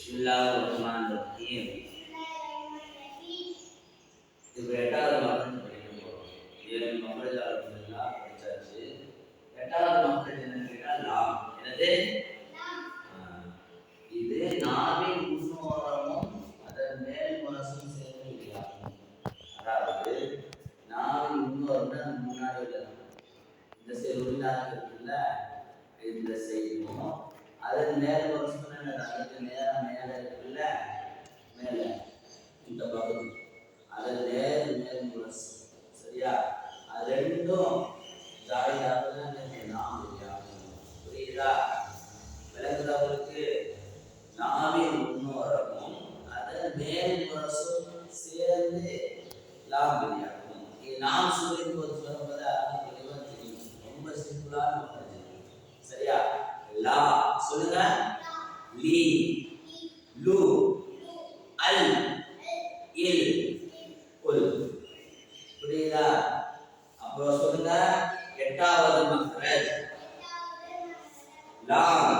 பிஸ்மில்லாஹிர்ரஹ்மானிர்ரஹீம். இது எட்டாவது மகன் படிக்க போறோம். 7 மகரஜ் அல்ஹம்துலில்லாஹ் படிச்சாச்சு. எட்டாவது மகரஜ் என்னன்னு கேட்டா லாம். என்னது? இது நாவின் முன்னோரமும் அதன் மேல் முரசும் சேர்ந்து விளையாடும். அதாவது நாவின் முன்னோரம்னா முன்னாடி உள்ள இந்த சைடு உள்ளாக இருக்குல்ல, இந்த சைடும் அதன் மேல் முரசு அதுக்கு நேரம் மேல இருக்குல்ல, மேல இந்த பகுதி அதன் மேல் முரசு. சரியா? அது ரெண்டும் ஜாயிதாக நாம் புரியுதா? விளங்குதா உங்களுக்கு? நாவின் முன்னோரமும் அதன் மேல் முரசும் சேர்ந்து லாபடியாகும். நாம் சொல்லும் போது சொல்லும்போது தெளிவா தெரியும். ரொம்ப சிம்பிளான ஒன்று. சரியா? லா சொல்லுங்க. லி, லு, அல், இல், உல். புரியுதா? அப்புறம் சொல்லுங்க எட்டாவது மக்ரஜ் லாம்.